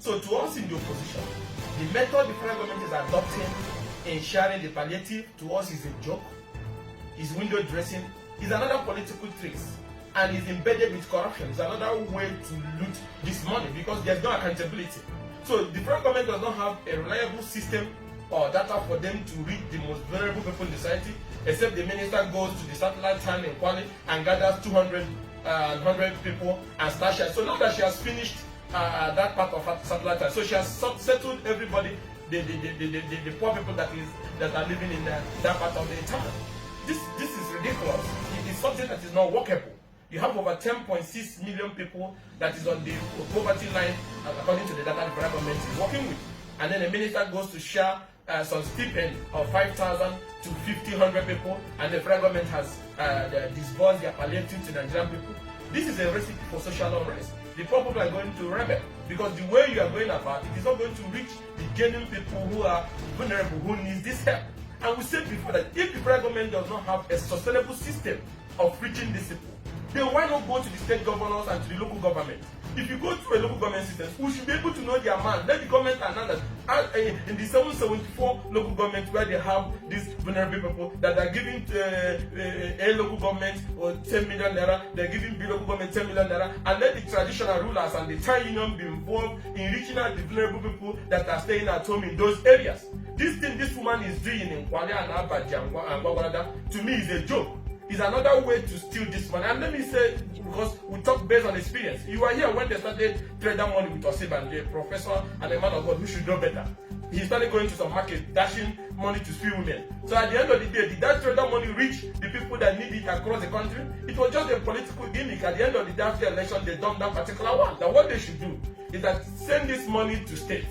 So to us in the opposition, the method the federal government is adopting in sharing the palliative to us is a joke, is window dressing, is another political tricks, and is embedded with corruption. It's another way to loot this money because there's no accountability. So the federal government does not have a reliable system or data for them to reach the most vulnerable people in the society, except the minister goes to the satellite town in Kwale and gathers 200 and 100 people and starts sharing. So now that she has finished that part of her satellite town, so she has settled everybody, the poor people that are living in that part of the town. This is ridiculous. It is something that is not workable. You have over 10.6 million people that is on the poverty line, according to the data the federal government is working with. And then the minister goes to share some stipend of 5,000 to 1,500 people, and the federal government has disbursed their palliative to Nigerian people. This is a recipe for social unrest. The poor people are going to rebel because the way you are going about it is not going to reach the genuine people who are vulnerable, who need this help. And we said before that if the federal government does not have a sustainable system of reaching these people, then why not go to the state governors and to the local government? If you go to a local government system, we should be able to know their man. Let the government announce that in the 774 local governments where they have these vulnerable people that are giving a local government or 10 million naira, they're giving B local government 10 million naira, and let the traditional rulers and the town union be involved in reaching out the vulnerable people that are staying at home in those areas. This thing this woman is doing in Kwale and Abaji and Gwagwarada, to me is a joke. Is another way to steal this money. And let me say, because we talk based on experience. You were here when they started trading money with Osiban, a professor and a man of God who should know better. He started going to some market, dashing money to few women. So at the end of the day, did that trader money reach the people that need it across the country? It was just a political gimmick. At the end of the day, after the election, they dumped that particular one. Now what they should do is that send this money to states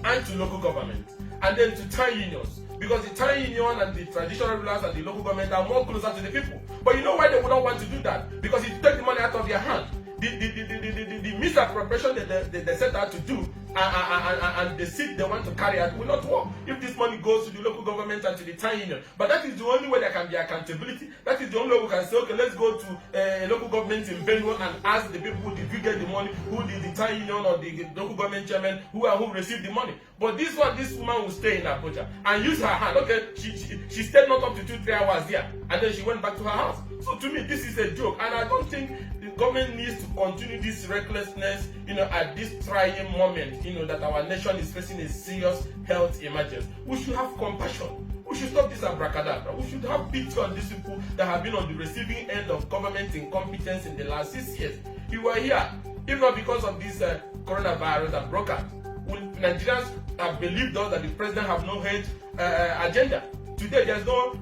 and to local government, and then to town unions. Because the town union and the traditional rulers and the local government are more closer to the people. But you know why they would not want to do that? Because it takes the money out of their hand. The misappropriation that they set out to do and the seat they want to carry out will not work if this money goes to the local government and to the town union. But that is the only way there can be accountability. That is the only way we can say, okay, let's go to a local government in Benue and ask the people, did you get the money? Who did the town union or the local government chairman who received the money? But this woman will stay in Abuja and use her hand. Okay, she stayed not up to 2-3 hours here, and then she went back to her house. So to me, this is a joke, and I don't think the government needs to continue this recklessness, at this trying moment, that our nation is facing a serious health emergency. We should have compassion. We should stop this abracadabra. We should have pity on these people that have been on the receiving end of government incompetence in the last 6 years. You were here, if not because of this coronavirus that broke out. Nigerians have believed us that the president have no hate agenda. Today, there's no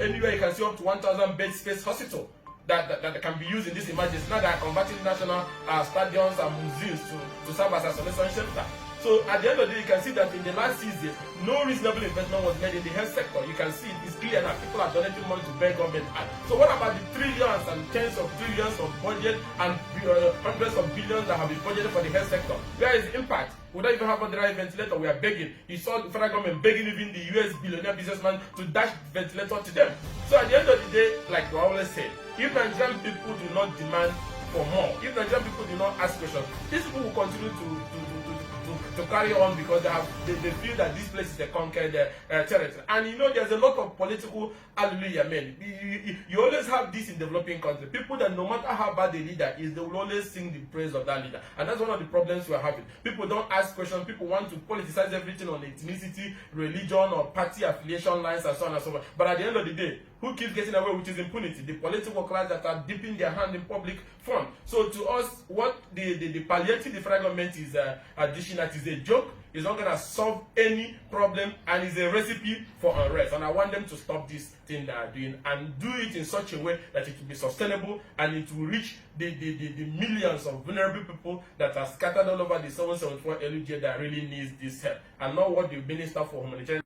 anywhere you can see up to 1,000 bed space hospital that can be used in this emergency. Now they are converting national stadiums and museums to serve as isolation center. So at the end of the day, you can see that in the last 6 years, no reasonable investment was made in the health sector. You can see it's clear that people are donating money to beg government. So what about the trillions and tens of trillions of budget and hundreds of billions that have been budgeted for the health sector? Where is the impact? We don't even have a dry ventilator. We are begging. You saw the federal government begging even the US billionaire businessman to dash ventilator to them. So at the end of the day, like we always say, if Nigerian people do not demand for more, if Nigerian people do not ask questions, these people will continue to carry on because they feel that this place is a conquered territory. And there's a lot of political hallelujah men. You always have this in developing countries. People that no matter how bad the leader is, they will always sing the praise of that leader. And that's one of the problems we're having. People don't ask questions. People want to politicize everything on ethnicity, religion, or party affiliation lines and so on and so forth. But at the end of the day, who keeps getting away with his impunity? The political class that are dipping their hand in public fund. So to us, what the palliative the federal government is dishing out is a joke. It's not going to solve any problem, and it's a recipe for unrest. And I want them to stop this thing they are doing and do it in such a way that it will be sustainable and it will reach the millions of vulnerable people that are scattered all over the 774 LUJ that really needs this help, and not what the Minister for Humanitarian